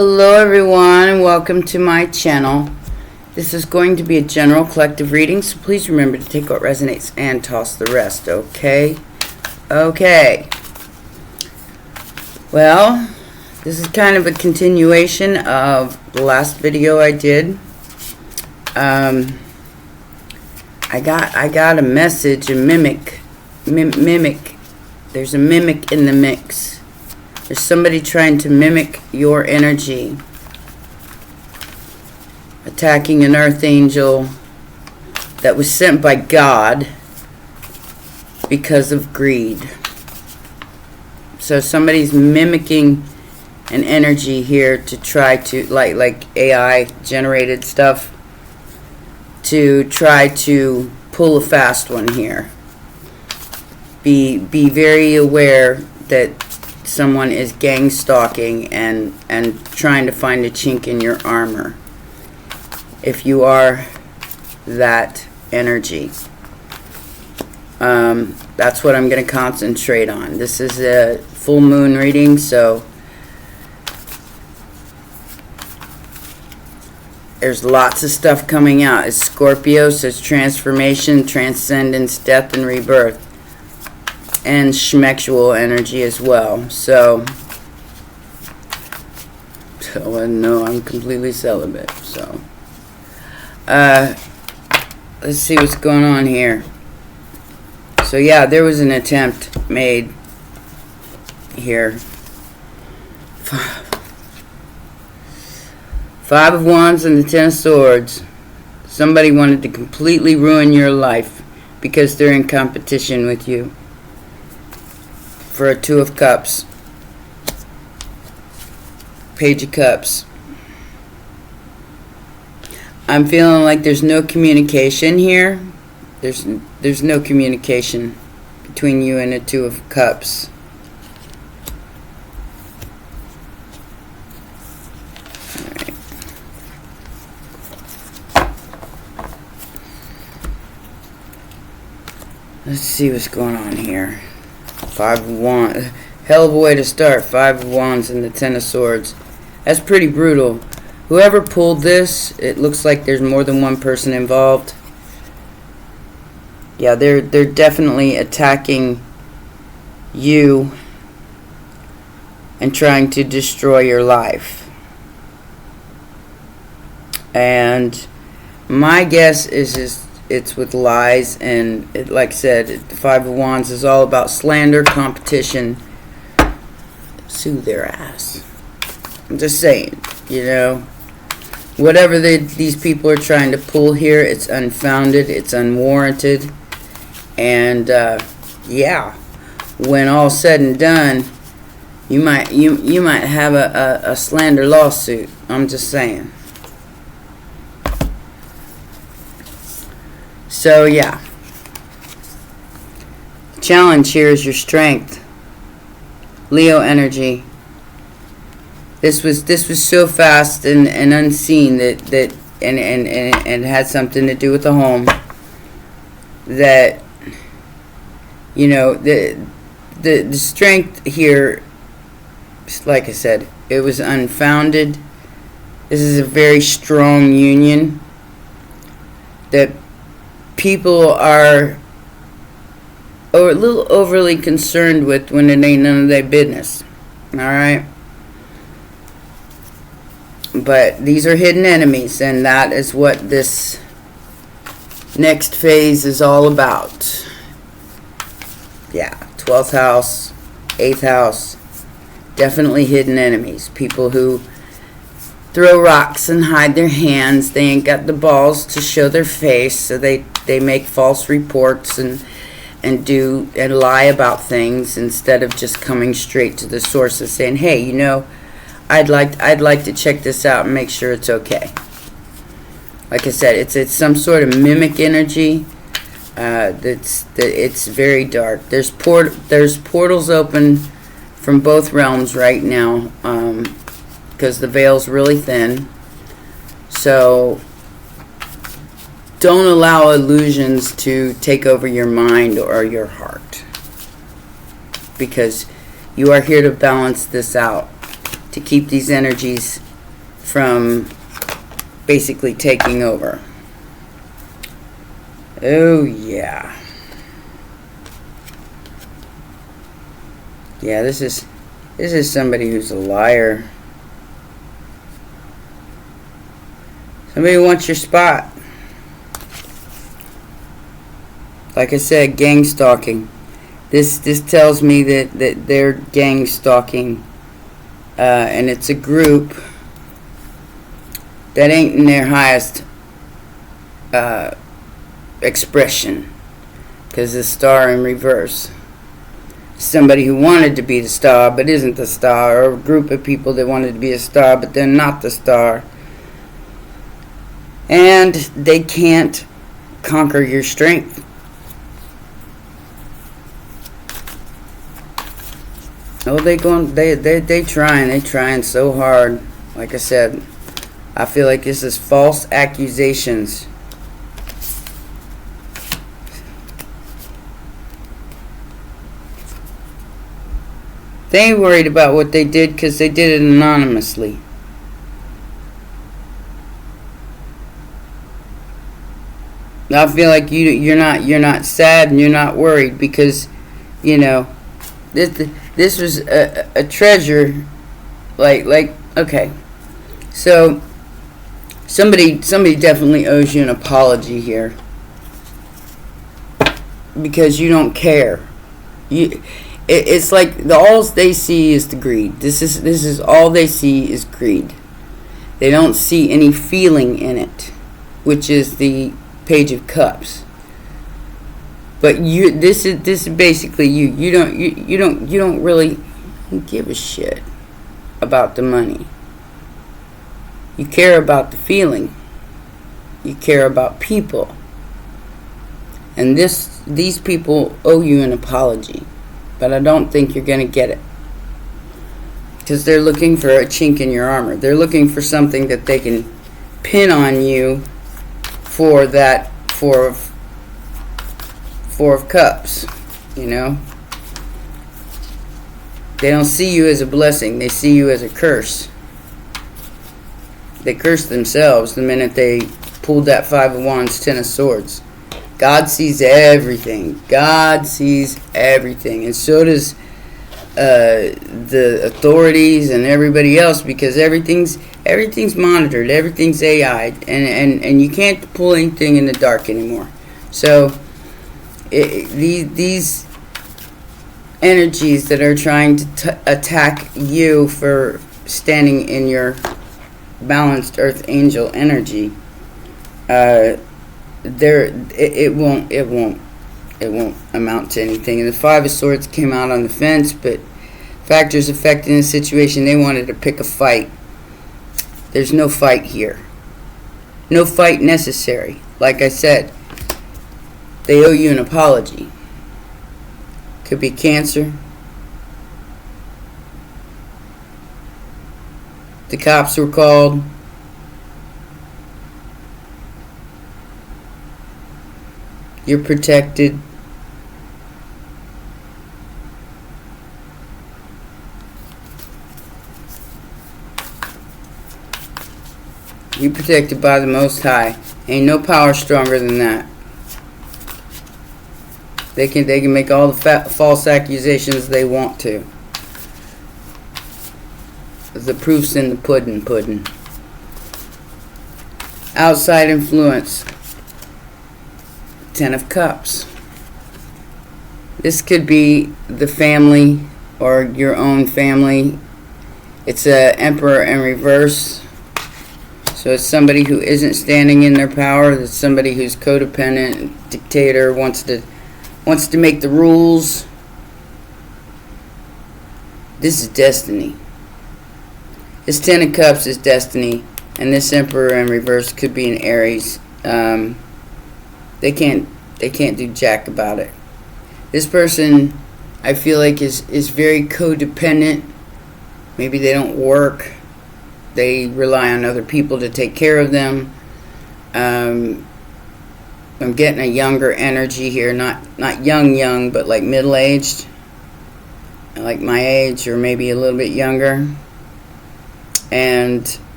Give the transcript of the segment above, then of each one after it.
Hello everyone and welcome to my channel. This is going to be a general collective reading, so please remember to take what resonates and toss the rest, okay? Okay. Well, this is kind of a continuation of the last video I did. I got a message, a mimic. There's a mimic in the mix. There's somebody trying to mimic your energy, attacking an earth angel that was sent by God because of greed. So somebody's mimicking an energy here to try to, like AI generated stuff, to try to pull a fast one here. Be very aware that someone is gang stalking and trying to find a chink in your armor if you are that energy. That's what I'm going to concentrate on. This is a full moon reading, so there's lots of stuff coming out. It's Scorpio, so it's transformation, transcendence, death, and rebirth. And schmexual energy as well. So no, I'm completely celibate. So let's see what's going on here. So yeah, there was an attempt made here. Five of Wands and the Ten of Swords. Somebody wanted to completely ruin your life because they're in competition with you. For a Two of Cups, Page of Cups. I'm feeling like there's no communication here. There's no communication between you and a Two of Cups. All right. Let's see what's going on here. Five of Wands. Hell of a way to start. Five of Wands and the Ten of Swords. That's pretty brutal. Whoever pulled this, it looks like there's more than one person involved. Yeah, they're definitely attacking you and trying to destroy your life. And my guess is it's with lies, and like I said, the Five of Wands is all about slander, competition. Sue their ass. I'm just saying, you know, whatever these people are trying to pull here, it's unfounded, it's unwarranted, and yeah, when all's said and done, you might have a slander lawsuit. I'm just saying. So yeah, challenge here is your strength. Leo energy. This was so fast and unseen that and had something to do with the home. That, you know, the strength here, like I said, it was unfounded. This is a very strong union that people are a little overly concerned with when it ain't none of their business. Alright? But these are hidden enemies, and that is what this next phase is all about. Yeah, 12th house, 8th house, definitely hidden enemies. People who throw rocks and hide their hands. They ain't got the balls to show their face, so they make false reports and lie about things instead of just coming straight to the source and saying, hey, you know, I'd like to check this out and make sure it's okay. Like I said, it's some sort of mimic energy. It's very dark. There's portals open from both realms right now, because the veil's really thin. So don't allow illusions to take over your mind or your heart, because you are here to balance this out, to keep these energies from basically taking over. Oh yeah. Yeah, this is somebody who's a liar. Somebody who wants your spot. Like I said, gang stalking. This tells me that they're gang stalking, and it's a group that ain't in their highest expression, because the star in reverse. Somebody who wanted to be the star but isn't the star, or a group of people that wanted to be a star but they're not the star, and they can't conquer your strength. Oh, they trying so hard. Like I said, I feel like this is false accusations. They ain't worried about what they did because they did it anonymously. I feel like you're not sad and you're not worried because, you know, this was a treasure. Like okay, so somebody definitely owes you an apology here because you don't care. It's like all they see is the greed. This is all they see is greed. They don't see any feeling in it, which is the Page of Cups. But this is basically you. You don't really give a shit about the money. You care about the feeling. You care about people. And these people owe you an apology. But I don't think you're going to get it. Because they're looking for a chink in your armor. They're looking for something that they can pin on you for that Four of Cups. You know? They don't see you as a blessing. They see you as a curse. They curse themselves the minute they pulled that Five of Wands, Ten of Swords. God sees everything. God sees everything. And so does the authorities and everybody else, because everything's monitored. Everything's AI. And you can't pull anything in the dark anymore. So these energies that are trying to attack you for standing in your balanced earth angel energy, it won't amount to anything. And the Five of Swords came out on the fence, but factors affecting the situation, they wanted to pick a fight. There's no fight here. No fight necessary. Like I said, they owe you an apology. Could be Cancer. The cops were called. You're protected. You're protected by the Most High. Ain't no power stronger than that. They can make all the false accusations they want to. The proof's in the pudding. Outside influence. Ten of Cups. This could be the family or your own family. It's a Emperor in reverse. So it's somebody who isn't standing in their power. It's somebody who's codependent, dictator, wants to make the rules. This is destiny. This Ten of Cups is destiny, and this Emperor in reverse could be an Aries. They can't do jack about it. This person, I feel like, is very codependent. Maybe they don't work. They rely on other people to take care of them. I'm getting a younger energy here, not young, but like middle-aged, like my age or maybe a little bit younger. And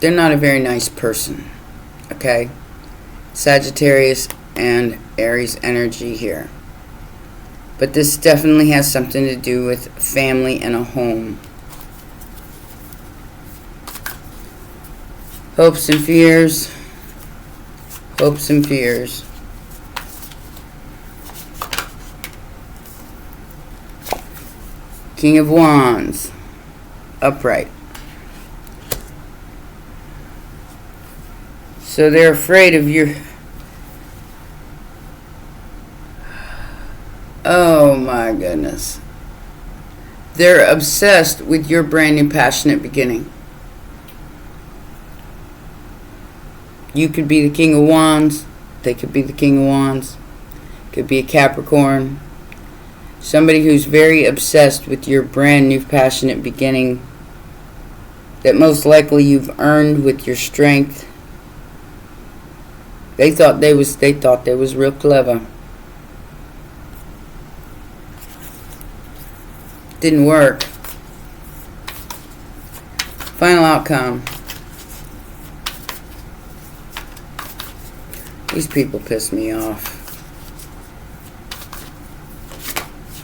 they're not a very nice person. Okay? Sagittarius and Aries energy here. But this definitely has something to do with family and a home. Hopes and fears. Hopes and fears. King of Wands. Upright. So they're afraid of your... Oh my goodness. They're obsessed with your brand new passionate beginning. You could be the King of Wands. They could be the King of Wands. Could be a Capricorn. Somebody who's very obsessed with your brand new passionate beginning that most likely you've earned with your strength. They thought they was real clever. Didn't work. Final outcome. These people piss me off.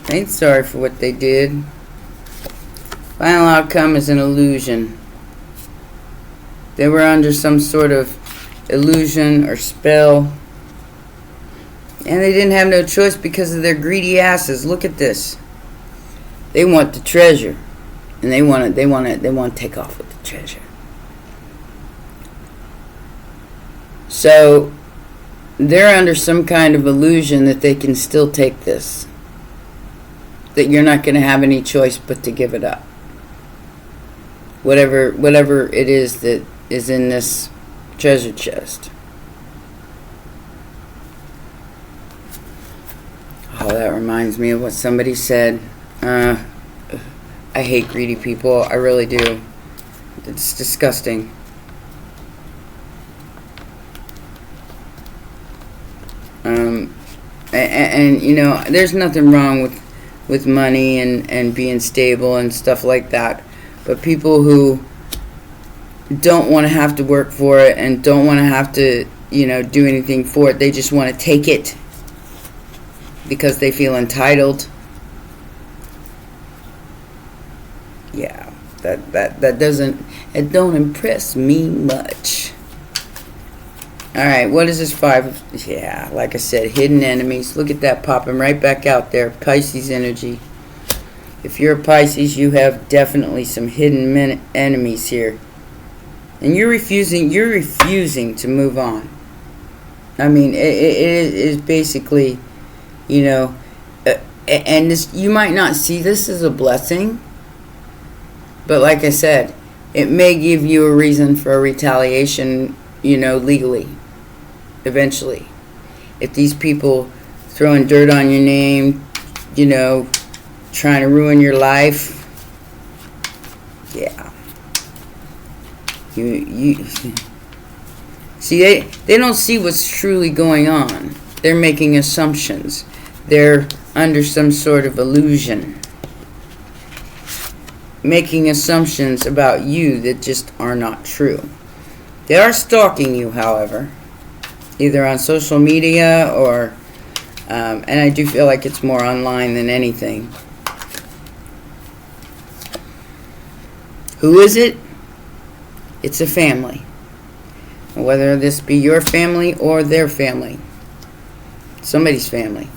I ain't sorry for what they did. Final outcome is an illusion. They were under some sort of illusion or spell. And they didn't have no choice because of their greedy asses. Look at this. They want the treasure. And they want to take off with the treasure. So they're under some kind of illusion that they can still take this. That you're not going to have any choice but to give it up. Whatever it is that is in this treasure chest. Oh, that reminds me of what somebody said. I hate greedy people. I really do. It's disgusting. And you know, there's nothing wrong with money and being stable and stuff like that. But people who don't want to have to work for it and don't want to have to, you know, do anything for it, they just want to take it because they feel entitled. Yeah, that don't impress me much. Alright, what is this 5? Yeah, like I said, hidden enemies. Look at that popping right back out there. Pisces energy. If you're a Pisces, you have definitely some hidden enemies here. And you're refusing to move on. I mean, it is basically, you know, and this, you might not see this as a blessing. But like I said, it may give you a reason for a retaliation, you know, legally. Eventually. If these people throwing dirt on your name, you know, trying to ruin your life. Yeah. You see, they don't see what's truly going on. They're making assumptions. They're under some sort of illusion. Making assumptions about you that just are not true. They are stalking you, however, either on social media or, and I do feel like it's more online than anything. Who is it? It's a family. Whether this be your family or their family. Somebody's family.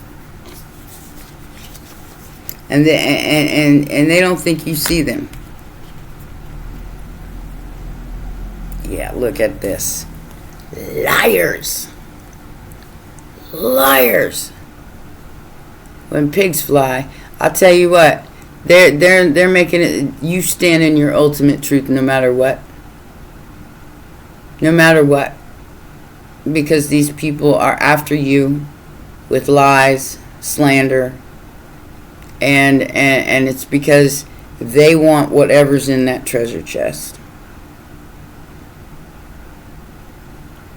And they don't think you see them. Yeah, look at this. Liars. Liars. When pigs fly, I'll tell you what, they're making it, you stand in your ultimate truth no matter what. No matter what. Because these people are after you with lies, slander, and it's because they want whatever's in that treasure chest.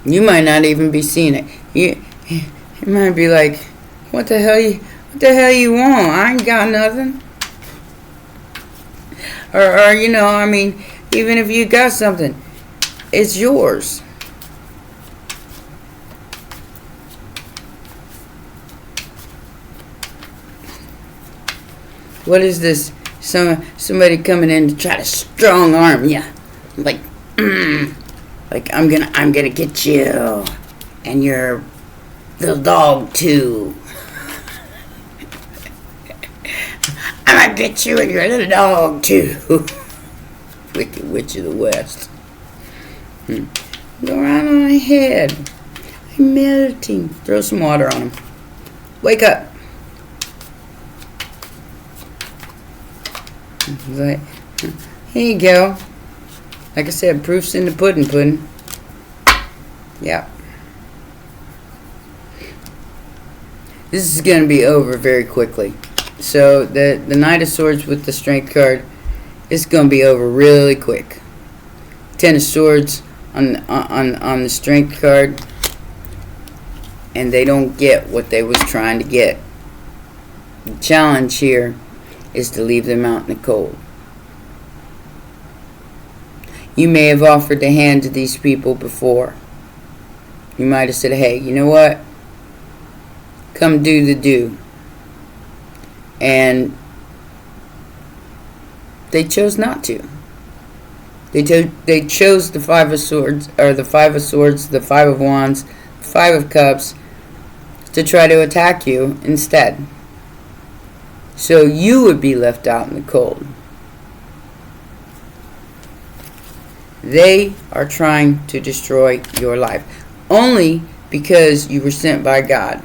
You might not even be seeing it. You might be like, what the hell you want? I ain't got nothing. Or you know, I mean, even if you got something, It's yours. What is this? Somebody coming in to try to strong arm you, like, like I'm gonna get you, and your little dog too. I'm gonna get you and your little dog too. Wicked Witch of the West. Go right on ahead. I'm melting. Throw some water on him. Wake up. Like, here you go. Like I said, proof's in the pudding. Yeah. This is going to be over very quickly. So the Knight of Swords with the Strength card is going to be over really quick. Ten of Swords on the Strength card, and they don't get what they was trying to get. The challenge here is to leave them out in the cold. You may have offered a hand to these people before. You might have said, hey, you know what? Come do the do. And they chose not to. They chose the Five of Swords, or the Five of Swords, the Five of Wands, Five of Cups, to try to attack you instead. So you would be left out in the cold. They are trying to destroy your life. Only because you were sent by God.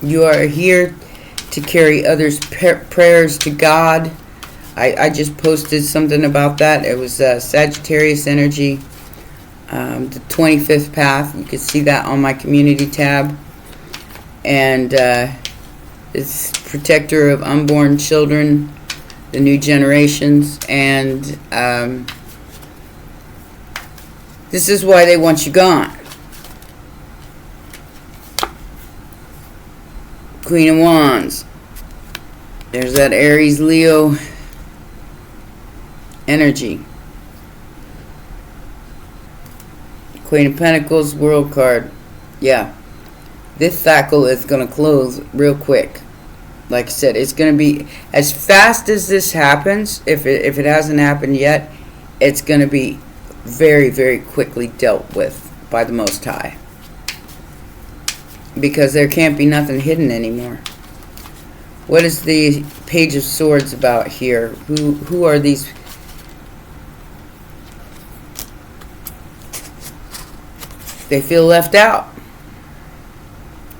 You are here to carry others' prayers to God. I just posted something about that. It was Sagittarius energy. The 25th path. You can see that on my community tab. And it's protector of unborn children, the new generations, and this is why they want you gone. Queen of Wands. There's that Aries Leo energy. Queen of Pentacles, World card. Yeah. This cycle is going to close real quick. Like I said, it's going to be as fast as this happens. If it hasn't happened yet, it's going to be very, very quickly dealt with by the Most High. Because there can't be nothing hidden anymore. What is the Page of Swords about here? Who are these? They feel left out.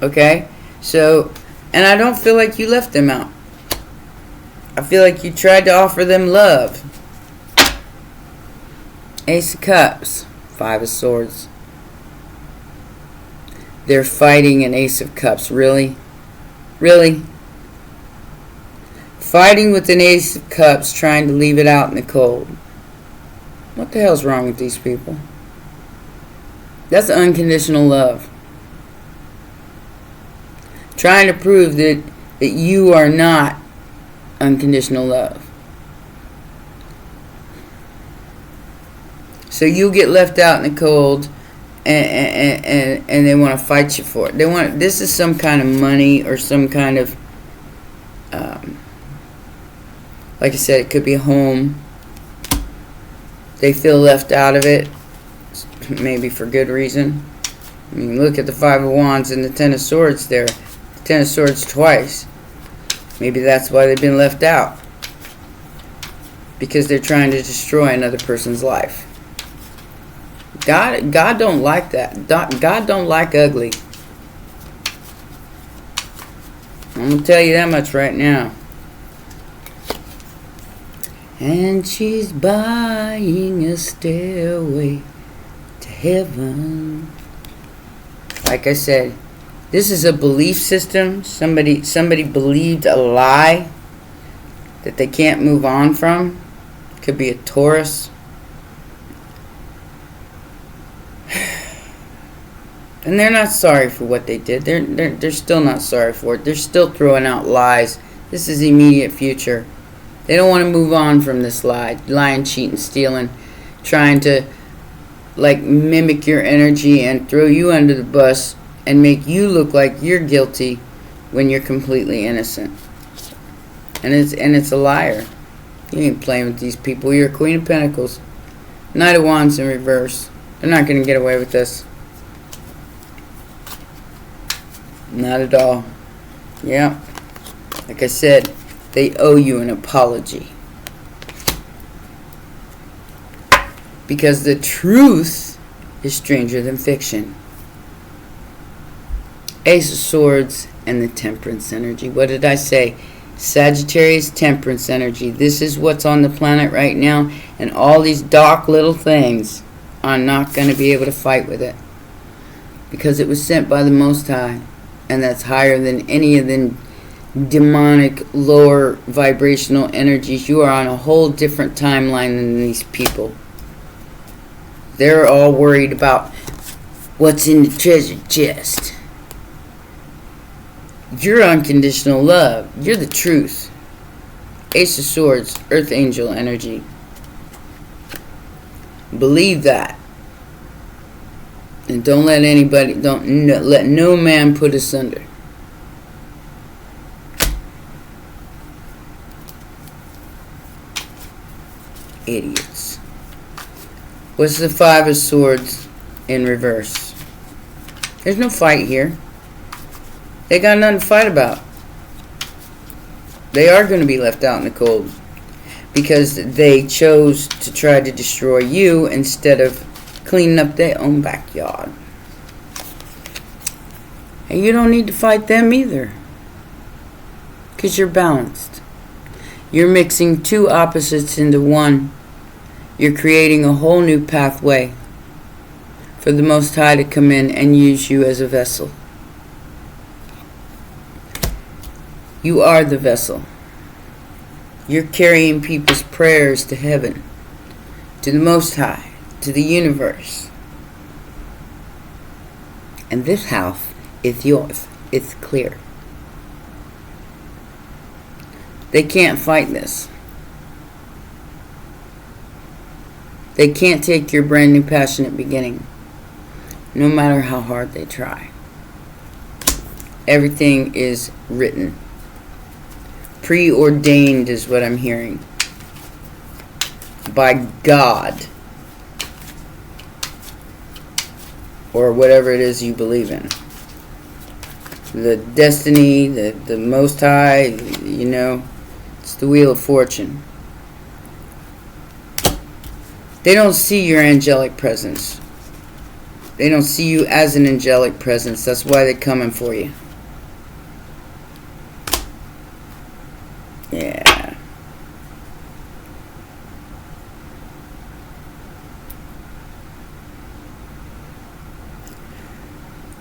Okay, so, and I don't feel like you left them out. I feel like you tried to offer them love. Ace of Cups, Five of Swords. They're fighting an Ace of Cups. Really? Really? Fighting with an Ace of Cups, trying to leave it out in the cold. What the hell's wrong with these people? That's unconditional love. Trying to prove that you are not unconditional love. So you get left out in the cold, and they want to fight you for it. They want, this is some kind of money or some kind of, like I said, it could be a home. They feel left out of it, maybe for good reason. I mean, look at the Five of Wands and the Ten of Swords there. The Ten of Swords twice. Maybe that's why they've been left out. Because they're trying to destroy another person's life. God don't like that. God don't like ugly. I'm going to tell you that much right now. And she's buying a stairway to heaven. Like I said, this is a belief system. Somebody believed a lie that they can't move on from. Could be a Taurus. And they're not sorry for what they did. They're still not sorry for it. They're still throwing out lies. This is immediate future. They don't want to move on from this lying, cheating, stealing, trying to like mimic your energy and throw you under the bus and make you look like you're guilty when you're completely innocent. And it's a liar. You ain't playing with these people. You're a Queen of Pentacles. Knight of Wands in reverse. They're not going to get away with this. Not at all. Yeah. Like I said, they owe you an apology. Because the truth is stranger than fiction. Ace of Swords and the Temperance energy. What did I say? Sagittarius, Temperance energy. This is what's on the planet right now. And all these dark little things are not going to be able to fight with it. Because it was sent by the Most High. And that's higher than any of the demonic, lower vibrational energies. You are on a whole different timeline than these people. They're all worried about what's in the treasure chest. You're unconditional love. You're the truth. Ace of Swords, Earth Angel energy. Believe that. And don't let anybody, let no man put us under. Idiots. What's the Five of Swords in reverse? There's no fight here. They got nothing to fight about. They are going to be left out in the cold. Because they chose to try to destroy you instead of cleaning up their own backyard. And you don't need to fight them either. Because you're balanced. You're mixing two opposites into one. You're creating a whole new pathway for the Most High to come in and use you as a vessel. You are the vessel. You're carrying people's prayers to heaven, to the Most High, to the universe. And this house is yours. It's clear. They can't fight this. They can't take your brand new passionate beginning, no matter how hard they try. Everything is written. Preordained is what I'm hearing. By God. Or whatever it is you believe in. The destiny, the Most High, you know, it's the Wheel of Fortune. They don't see your angelic presence. They don't see you as an angelic presence. That's why they're coming for you. Yeah.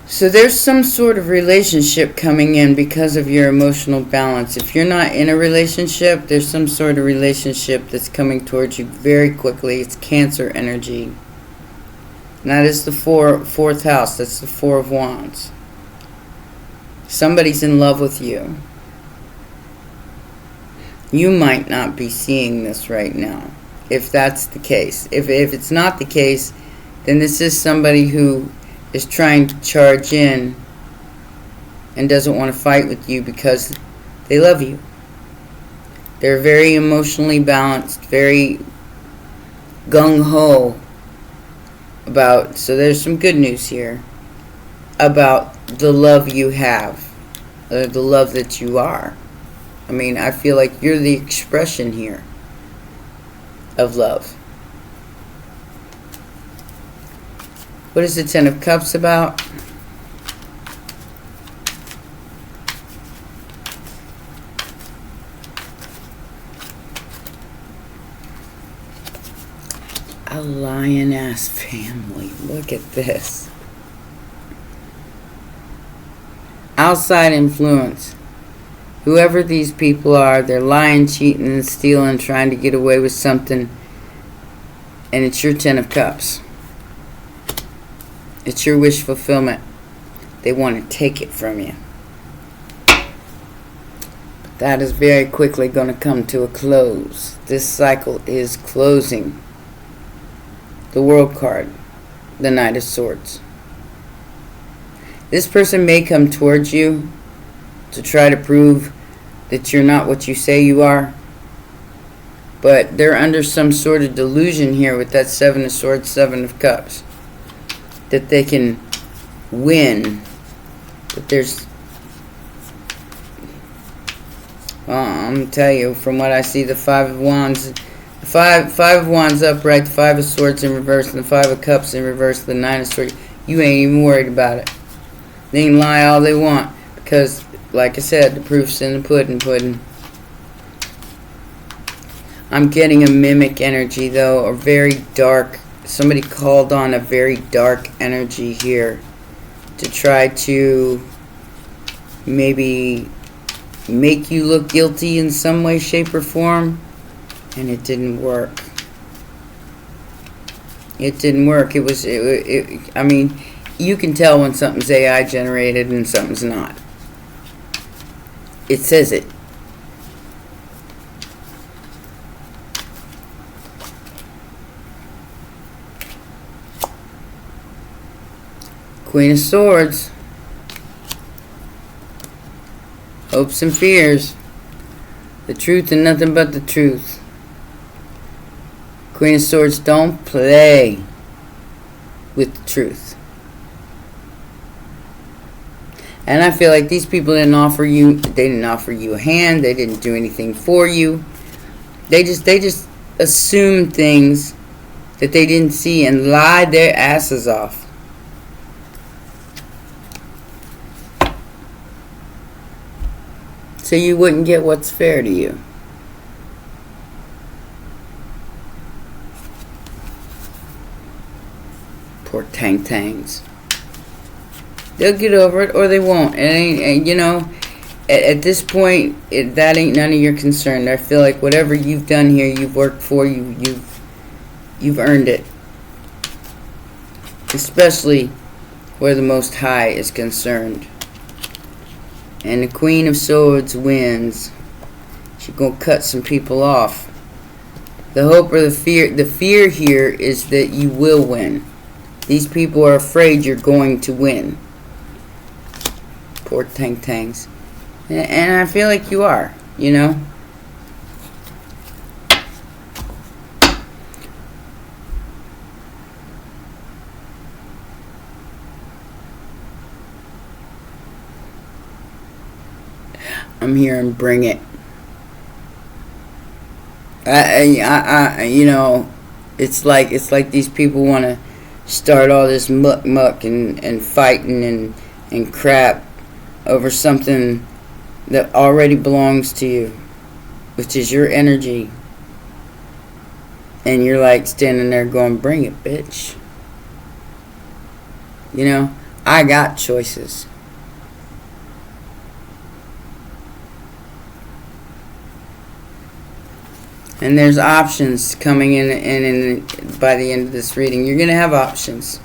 So there's some sort of relationship coming in because of your emotional balance. If you're not in a relationship, there's some sort of relationship that's coming towards you very quickly. It's Cancer energy. And that is the fourth house. That's the Four of Wands. Somebody's in love with you. You might not be seeing this right now, if that's the case. If it's not the case, then this is somebody who is trying to charge in and doesn't want to fight with you because they love you. They're very emotionally balanced, very gung-ho about, so there's some good news here about the love you have, the love that you are. I mean, I feel like you're the expression here of love. What is the Ten of Cups about? A lion-ass family. Look at this. Outside influence. Whoever these people are, they're lying, cheating, and stealing, trying to get away with something. And it's your Ten of Cups. It's your wish fulfillment. They want to take it from you. But that is very quickly going to come to a close. This cycle is closing. The World card, the Knight of Swords. This person may come towards you to try to prove that you're not what you say you are, but they're under some sort of delusion here with that Seven of Swords, Seven of Cups, that they can win. But there's, I'm going to tell you, from what I see, the Five of Wands, the five of Wands upright, the Five of Swords in reverse, and the Five of Cups in reverse, the Nine of Swords, you ain't even worried about it. They can lie all they want, because, like I said, the proof's in the pudding. I'm getting a mimic energy, though, a very dark, somebody called on a very dark energy here to try to maybe make you look guilty in some way, shape, or form, and it didn't work. It didn't work. I mean, you can tell when something's AI generated and something's not. It says it. Queen of Swords. Hopes and fears. The truth and nothing but the truth. Queen of Swords, don't play with the truth. And I feel like these people didn't offer you a hand, they didn't do anything for you. They just assumed things that they didn't see and lied their asses off. So you wouldn't get what's fair to you. Poor tangs. They'll get over it or they won't. And you know, at this point, that ain't none of your concern. I feel like whatever you've done here, you've worked for, you've earned it. Especially where the Most High is concerned. And the Queen of Swords wins. She's going to cut some people off. The hope or the fear here is that you will win. These people are afraid you're going to win. Poor tangs. And I feel like you are, you know. I'm hearing bring it. You know, it's like these people want to start all this muck and fighting and crap over something that already belongs to you, which is your energy. And you're like standing there going, bring it, bitch. You know, I got choices. And there's options coming in by the end of this reading. You're going to have options.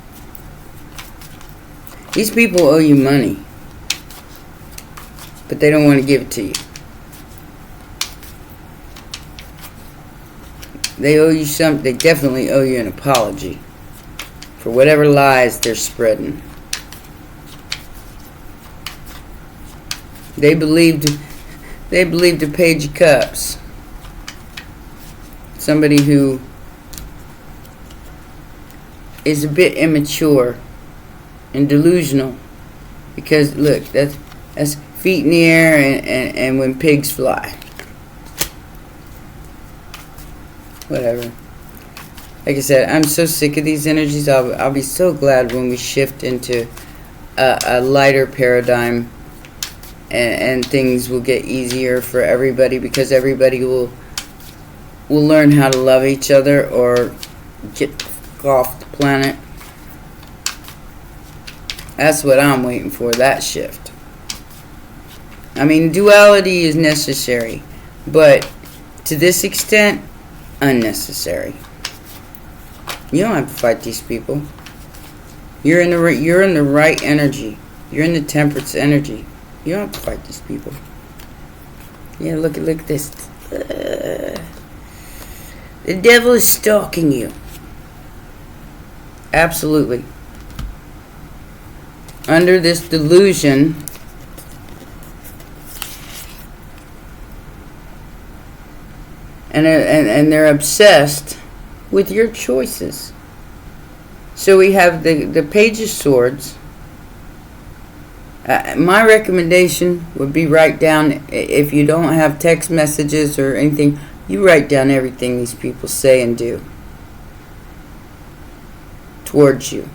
These people owe you money. But they don't want to give it to you. They owe you something. They definitely owe you an apology for whatever lies they're spreading. They believed the Page of Cups. Somebody who is a bit immature and delusional. Because look, that's feet in the air and when pigs fly. Whatever. Like I said, I'm so sick of these energies. I'll be so glad when we shift into a lighter paradigm and things will get easier for everybody, because everybody will learn how to love each other or get off the planet. That's what I'm waiting for, that shift. I mean, duality is necessary, but to this extent, unnecessary. You don't have to fight these people. You're in the right energy. You're in the temperance energy. You don't have to fight these people. Yeah, look at this. The devil is stalking you. Absolutely. Under this delusion, and they're obsessed with your choices. So we have the Page of Swords. My recommendation would be write down, if you don't have text messages or anything, you write down everything these people say and do towards you.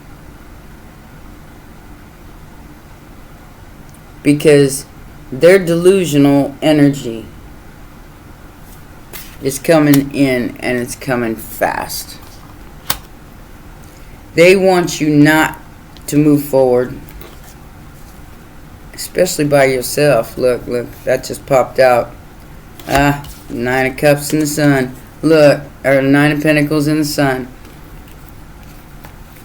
Because their delusional energy is coming in, and it's coming fast. They want you not to move forward, especially by yourself. Look, that just popped out. Nine of Cups in the Sun. Look, or Nine of Pentacles in the Sun.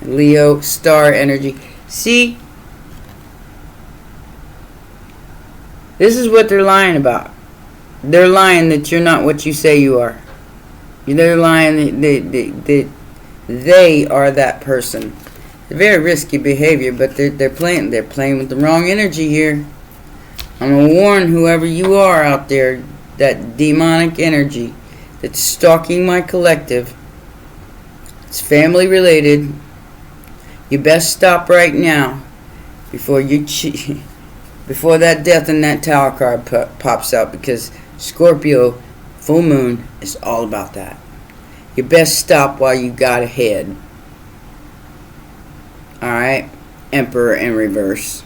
Leo, star energy. See? This is what they're lying about. They're lying that you're not what you say you are. They're lying that they are that person. It's very risky behavior, but they're playing with the wrong energy here. I'm gonna warn whoever you are out there, that demonic energy that's stalking my collective. It's family related. You best stop right now before that death in that Tower card pops out, because Scorpio full moon is all about that. You best stop while you got ahead. Alright? Emperor in reverse.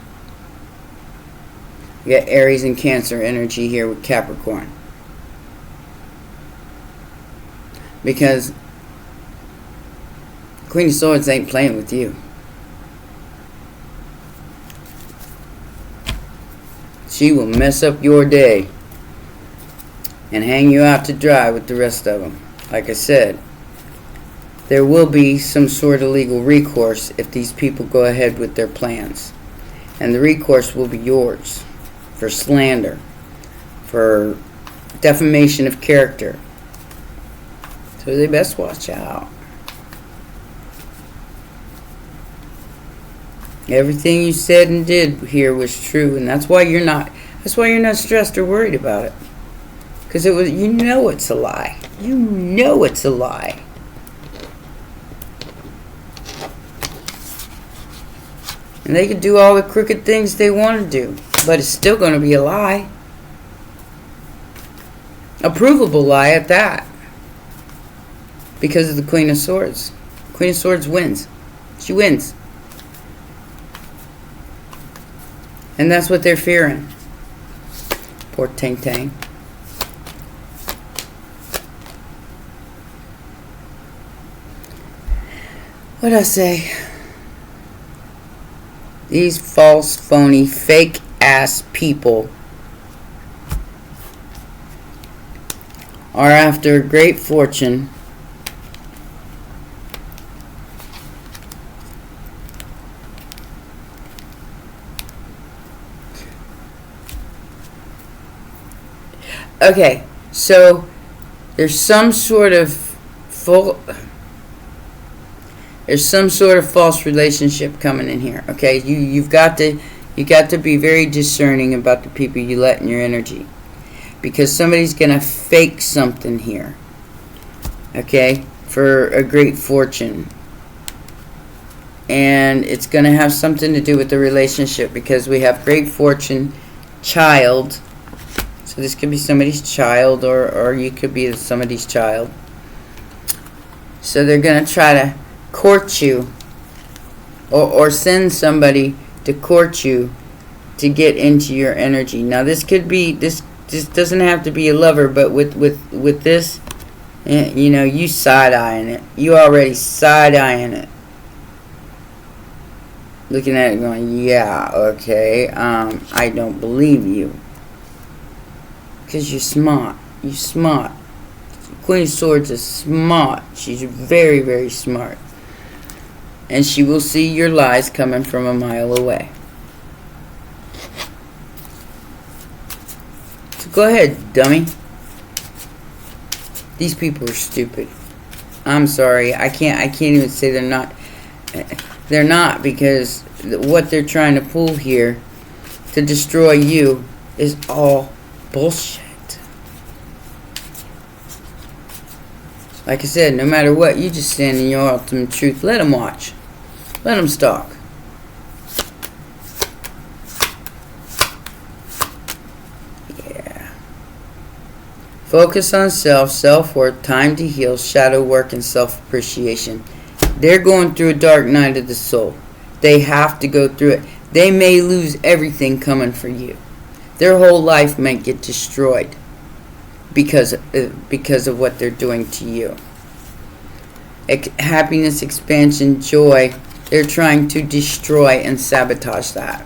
You got Aries and Cancer energy here with Capricorn. Because Queen of Swords ain't playing with you. She will mess up your day and hang you out to dry with the rest of them. Like I said, there will be some sort of legal recourse if these people go ahead with their plans. And the recourse will be yours for slander, for defamation of character. So they best watch out. Everything you said and did here was true, and that's why you're not stressed or worried about it. Because you know it's a lie. You know it's a lie. And they could do all the crooked things they want to do, but it's still going to be a lie. A provable lie at that. Because of the Queen of Swords. Queen of Swords wins. She wins. And that's what they're fearing. Poor Tang Tang. What'd I say? These false, phony, fake ass people are after great fortune. Okay, so there's some sort of false relationship coming in here. Okay, you got to be very discerning about the people you let in your energy, because somebody's gonna fake something here. Okay, for a great fortune, and it's gonna have something to do with the relationship, because we have great fortune, child. So this could be somebody's child, or you could be somebody's child. So they're going to try to court you, or send somebody to court you to get into your energy. Now this could be, this doesn't have to be a lover, but with this, you know, you side-eyeing it. You already side-eyeing it. Looking at it going, yeah, okay, I don't believe you. Because you're smart. You're smart. Queen of Swords is smart. She's very, very smart. And she will see your lies coming from a mile away. So Go ahead, dummy. These people are stupid. I'm sorry. I can't even say they're not. They're not, because what they're trying to pull here to destroy you is all bullshit. Like I said, no matter what, you just stand in your ultimate truth. Let them watch. Let them stalk. Yeah. Focus on self, self-worth, time to heal, shadow work, and self-appreciation. They're going through a dark night of the soul. They have to go through it. They may lose everything coming for you. Their whole life might get destroyed because of what they're doing to you. Happiness, expansion, joy, they're trying to destroy and sabotage that.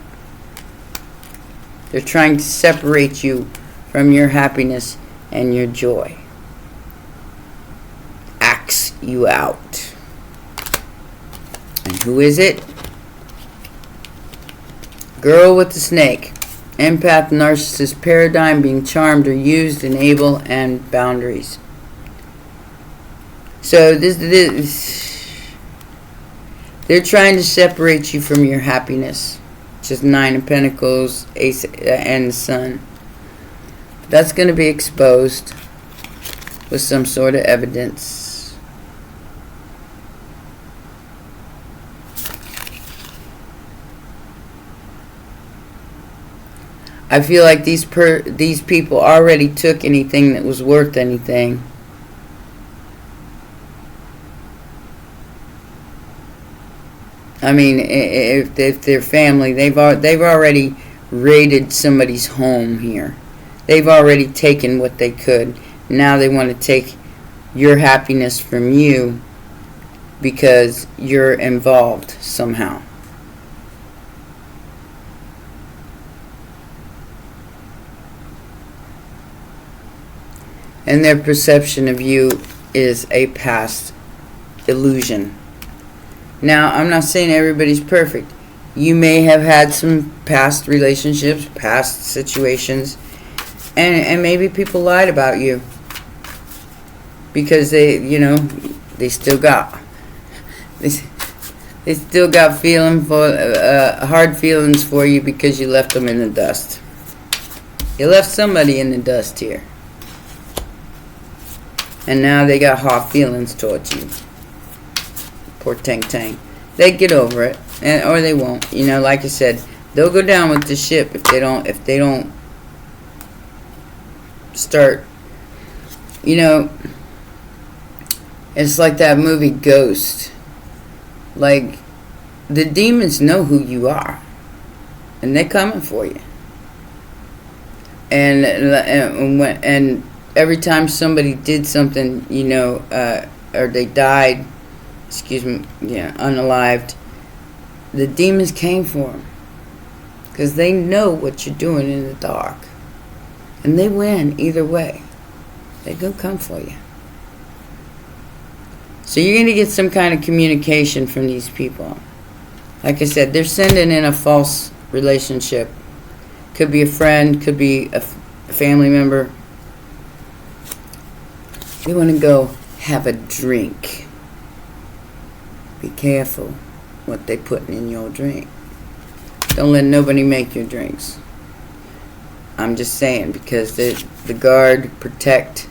They're trying to separate you from your happiness and your joy. Axe you out. And who is it? Girl with the snake. Empath, narcissist paradigm, being charmed or used, enable, and boundaries. So they're trying to separate you from your happiness, which is 9 of Pentacles, Ace, and the Sun. That's going to be exposed with some sort of evidence. I feel like these people already took anything that was worth anything. I mean, if they're family, they've already raided somebody's home here. They've already taken what they could. Now they want to take your happiness from you because you're involved somehow. And their perception of you is a past illusion. Now, I'm not saying everybody's perfect. You may have had some past relationships, past situations, and maybe people lied about you because they still got hard feelings for you because you left them in the dust. You left somebody in the dust here. And now they got hot feelings towards you. Poor Tang Tang. They get over it, or they won't. Like I said, they'll go down with the ship if they don't start. It's like that movie Ghost. Like, the demons know who you are, and they're coming for you. And every time somebody did something, or they died, unalived, the demons came for them. Because they know what you're doing in the dark. And they win either way. They're going to come for you. So you're going to get some kind of communication from these people. Like I said, they're sending in a false relationship. Could be a friend, could be a family member. You want to go have a drink. Be careful what they putting in your drink. Don't let nobody make your drinks. I'm just saying, because the guard, protect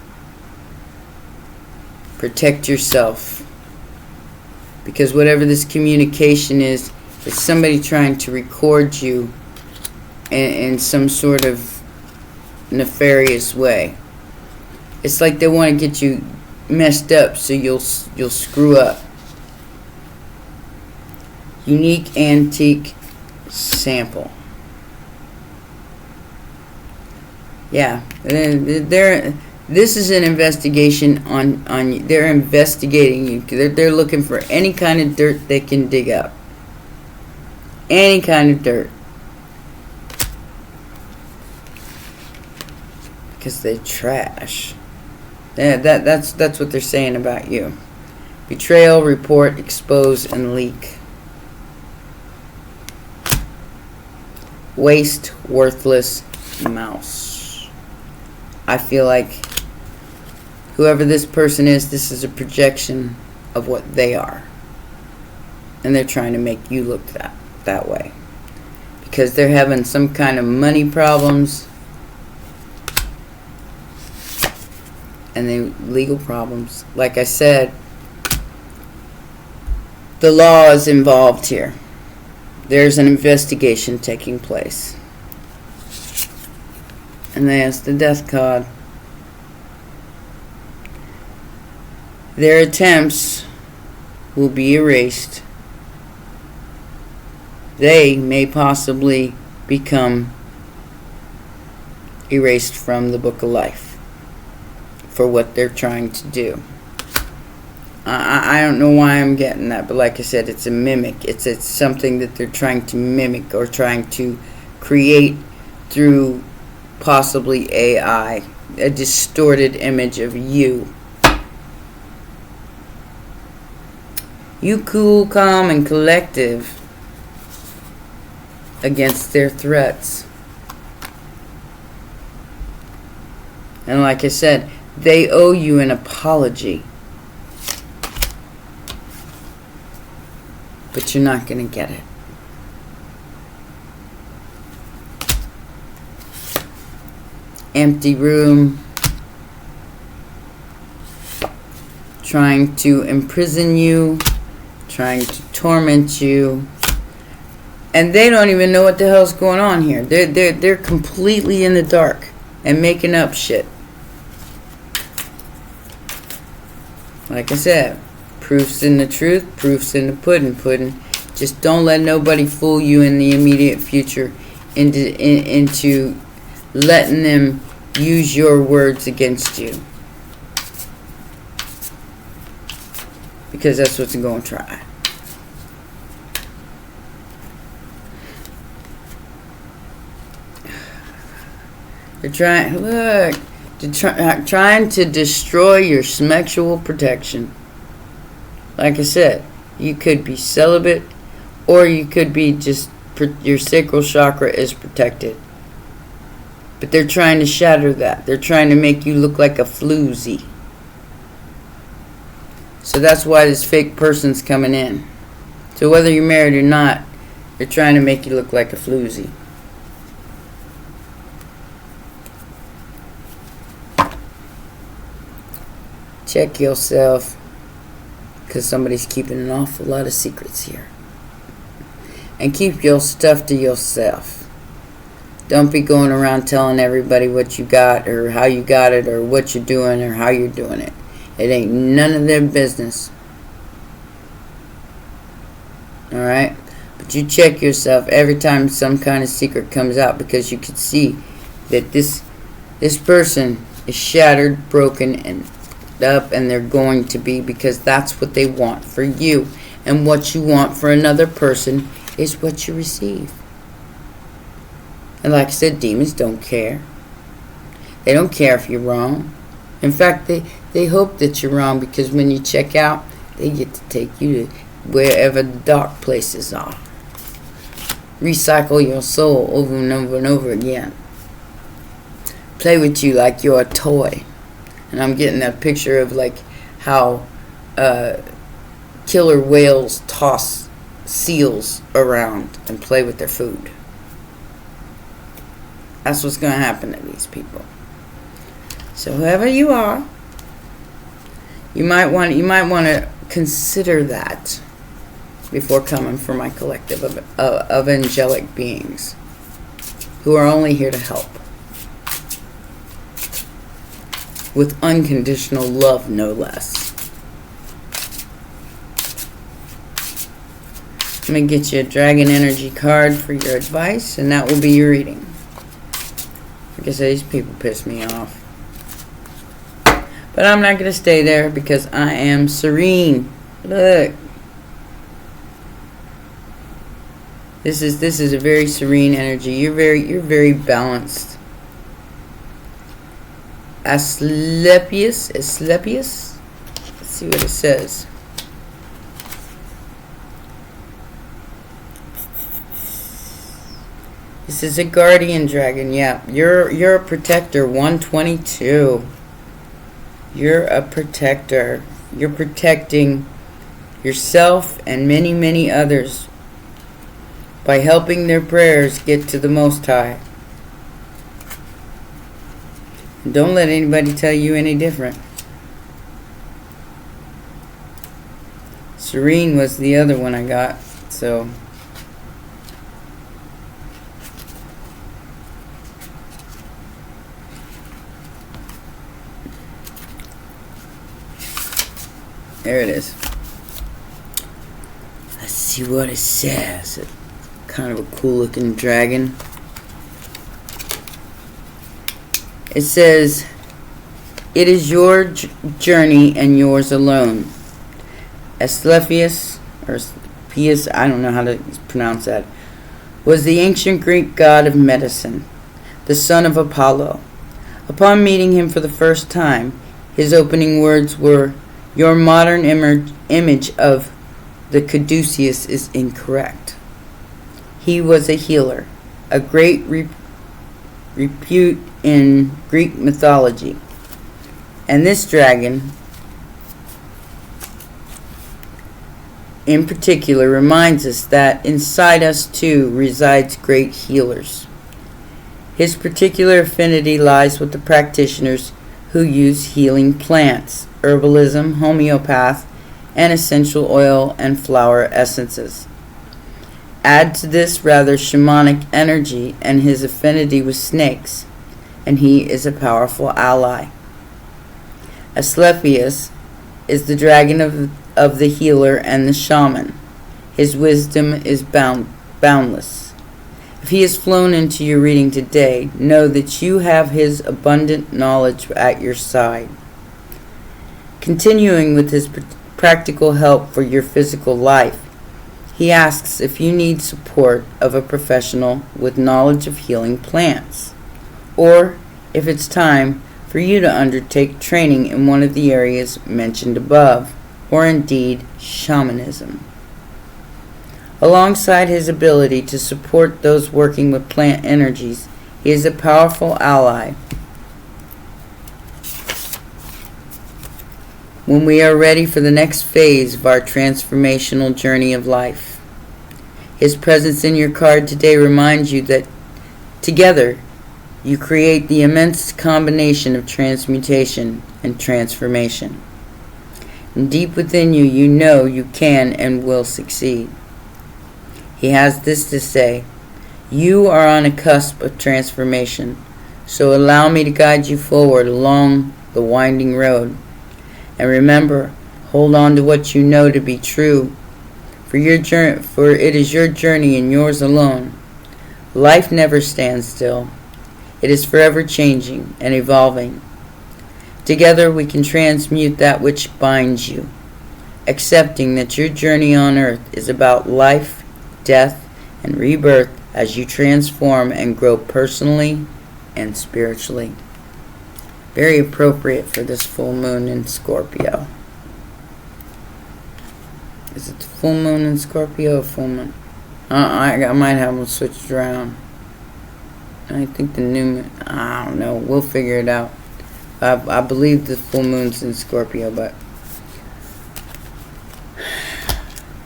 yourself. Because whatever this communication is, it's somebody trying to record you in some sort of nefarious way. It's like they want to get you messed up so you'll screw up. Unique antique sample. Yeah, this is an investigation on you. They're investigating you. They're looking for any kind of dirt they can dig up. Any kind of dirt. Because they're trash. Yeah, that's what they're saying about you. Betrayal, report, expose, and leak. Waste, worthless mouse. I feel like whoever this person is, this is a projection of what they are. And they're trying to make you look that way. Because they're having some kind of money problems. And legal problems. Like I said, the law is involved here. There's an investigation taking place. And there's the death card. Their attempts will be erased. They may possibly become erased from the book of life for what they're trying to do. I don't know why I'm getting that, but like I said, it's a mimic. It's something that they're trying to mimic or trying to create through possibly AI, a distorted image of you. You cool, calm, and collective against their threats. And like I said, they owe you an apology. But you're not going to get it. Empty room. Trying to imprison you. Trying to torment you. And they don't even know what the hell's going on here. They're completely in the dark and making up shit. Like I said, proof's in the truth, proof's in the pudding. Just don't let nobody fool you in the immediate future into letting them use your words against you. Because that's what they're going to try. They're trying to destroy your sexual protection. Like I said, you could be celibate, or you could be just, your sacral chakra is protected. But they're trying to shatter that. They're trying to make you look like a floozy. So that's why this fake person's coming in. So whether you're married or not, they're trying to make you look like a floozy. Check yourself, because somebody's keeping an awful lot of secrets here. And keep your stuff to yourself. Don't be going around telling everybody what you got, or how you got it, or what you're doing, or how you're doing it. It ain't none of their business. Alright? But you check yourself every time some kind of secret comes out, because you can see that this person is shattered, broken, and up, and they're going to be, because that's what they want for you. And what you want for another person is what you receive. And like I said, demons don't care. They don't care if you're wrong. In fact, they hope that you're wrong, because when you check out, they get to take you to wherever the dark places are. Recycle your soul over and over and over again. Play with you like you're a toy. And I'm getting that picture of like how killer whales toss seals around and play with their food. That's what's going to happen to these people. So whoever you are, you might want to consider that before coming for my collective of angelic beings who are only here to help. With unconditional love, no less. I'm going to get you a dragon energy card for your advice, and that will be your reading. Like I say, these people piss me off. But I'm not going to stay there, because I am serene. Look. This is a very serene energy. You're very balanced. Asclepius. Let's see what it says. This is a guardian dragon. Yeah, you're a protector. 122. You're a protector. You're protecting yourself and many, many others by helping their prayers get to the Most High. And don't let anybody tell you any different. Serene was the other one I got, so... There it is. Let's see what it says. Kind of a cool looking dragon. It says, "It is your journey and yours alone." Asclepius, or Pius, I don't know how to pronounce that, was the ancient Greek god of medicine, the son of Apollo. Upon meeting him for the first time, his opening words were, "Your modern image of the caduceus is incorrect." He was a healer, a great repute in Greek mythology. And this dragon, in particular, reminds us that inside us too resides great healers. His particular affinity lies with the practitioners who use healing plants, herbalism, homeopath, and essential oil and flower essences. Add to this rather shamanic energy and his affinity with snakes, and he is a powerful ally. Asclepius is the dragon of the healer and the shaman. His wisdom is boundless. If he has flown into your reading today, know that you have his abundant knowledge at your side. Continuing with his practical help for your physical life, he asks if you need support of a professional with knowledge of healing plants, or if it's time for you to undertake training in one of the areas mentioned above, or indeed shamanism. Alongside his ability to support those working with plant energies, he is a powerful ally when we are ready for the next phase of our transformational journey of life. His presence in your card today reminds you that together you create the immense combination of transmutation and transformation. And deep within you, you know you can and will succeed. He has this to say: you are on a cusp of transformation, so allow me to guide you forward along the winding road. And remember, hold on to what you know to be true, for it is your journey and yours alone. Life never stands still. It is forever changing and evolving. Together we can transmute that which binds you, accepting that your journey on earth is about life, death, and rebirth as you transform and grow personally and spiritually. Very appropriate for this full moon in Scorpio. Is it the full moon in Scorpio or full moon? I might have them switched around. I think the new moon, I don't know. We'll figure it out. I believe the full moon's in Scorpio, but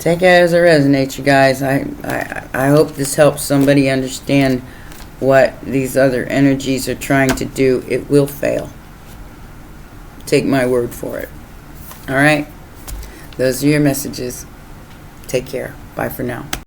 take it as it resonates, you guys. I hope this helps somebody understand what these other energies are trying to do. It will fail. Take my word for it. Alright? Those are your messages. Take care. Bye for now.